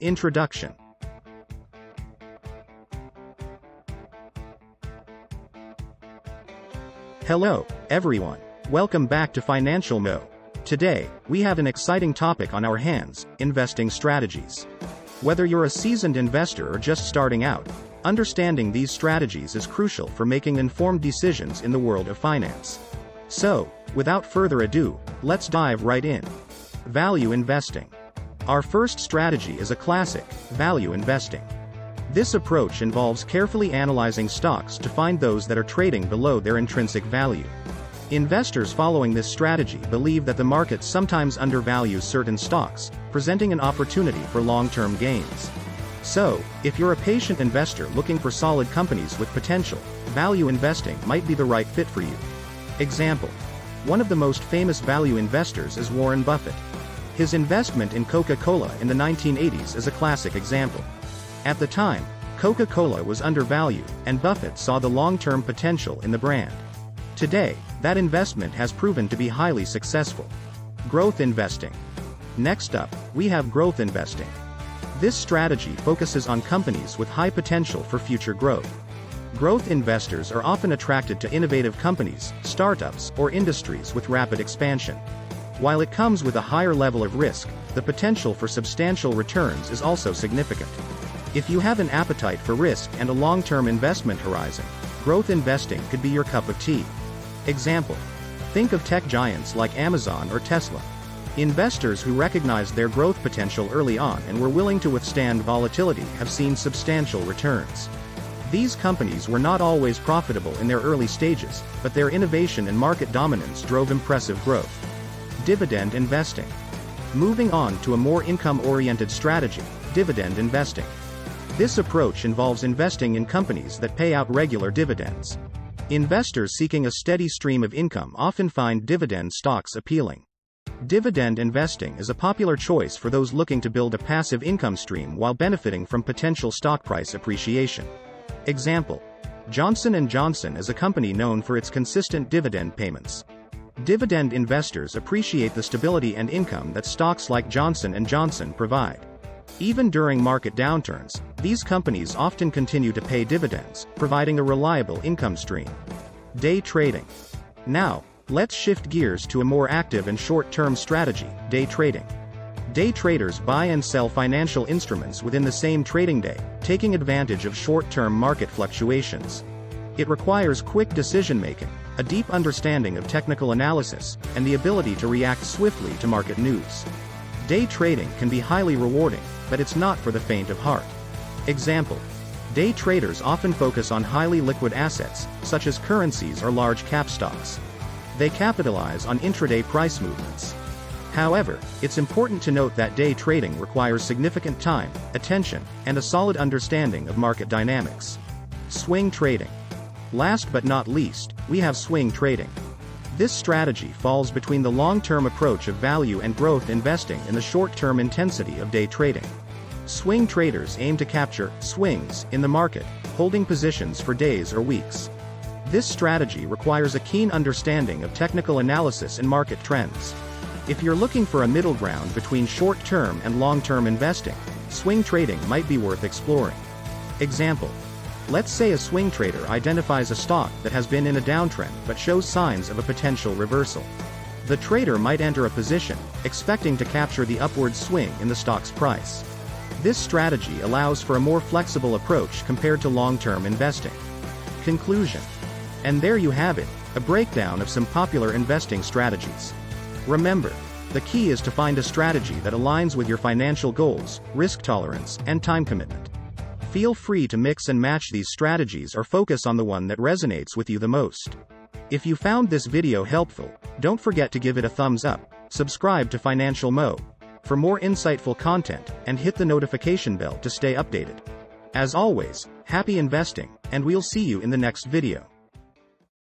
Introduction. Hello, everyone. Welcome back to Financial Mo. Today, we have an exciting topic on our hands: investing strategies. Whether you're a seasoned investor or just starting out, understanding these strategies is crucial for making informed decisions in the world of finance. So, without further ado, let's dive right in. Value investing. Our first strategy is a classic: value investing. This approach involves carefully analyzing stocks to find those that are trading below their intrinsic value. Investors following this strategy believe that the market sometimes undervalues certain stocks, presenting an opportunity for long-term gains. So, if you're a patient investor looking for solid companies with potential, value investing might be the right fit for you. Example. One of the most famous value investors is Warren Buffett. His investment in Coca-Cola in the 1980s is a classic example. At the time, Coca-Cola was undervalued, and Buffett saw the long-term potential in the brand. Today, that investment has proven to be highly successful. Growth investing. Next up, we have growth investing. This strategy focuses on companies with high potential for future growth. Growth investors are often attracted to innovative companies, startups, or industries with rapid expansion. While it comes with a higher level of risk, the potential for substantial returns is also significant. If you have an appetite for risk and a long-term investment horizon, growth investing could be your cup of tea. Example. Think of tech giants like Amazon or Tesla. Investors who recognized their growth potential early on and were willing to withstand volatility have seen substantial returns. These companies were not always profitable in their early stages, but their innovation and market dominance drove impressive growth. Dividend investing. Moving on to a more income-oriented strategy: dividend investing. This approach involves investing in companies that pay out regular dividends. Investors seeking a steady stream of income often find dividend stocks appealing. Dividend investing is a popular choice for those looking to build a passive income stream while benefiting from potential stock price appreciation. Example. Johnson & Johnson is a company known for its consistent dividend payments. Dividend investors appreciate the stability and income that stocks like Johnson & Johnson provide. Even during market downturns, these companies often continue to pay dividends, providing a reliable income stream. Day trading. Now, let's shift gears to a more active and short-term strategy: day trading. Day traders buy and sell financial instruments within the same trading day, taking advantage of short-term market fluctuations. It requires quick decision-making, a deep understanding of technical analysis, and the ability to react swiftly to market news. Day trading can be highly rewarding, but it's not for the faint of heart. Example. Day traders often focus on highly liquid assets, such as currencies or large cap stocks. They capitalize on intraday price movements. However, it's important to note that day trading requires significant time, attention, and a solid understanding of market dynamics. Swing trading. Last but not least, we have swing trading. This strategy falls between the long-term approach of value and growth investing and the short-term intensity of day trading. Swing traders aim to capture swings in the market, holding positions for days or weeks. This strategy requires a keen understanding of technical analysis and market trends. If you're looking for a middle ground between short-term and long-term investing, swing trading might be worth exploring. Example. Let's say a swing trader identifies a stock that has been in a downtrend but shows signs of a potential reversal. The trader might enter a position, expecting to capture the upward swing in the stock's price. This strategy allows for a more flexible approach compared to long-term investing. Conclusion. And there you have it, a breakdown of some popular investing strategies. Remember, the key is to find a strategy that aligns with your financial goals, risk tolerance, and time commitment. Feel free to mix and match these strategies or focus on the one that resonates with you the most. If you found this video helpful, don't forget to give it a thumbs up, subscribe to Financial Mo for more insightful content, and hit the notification bell to stay updated. As always, happy investing, and we'll see you in the next video.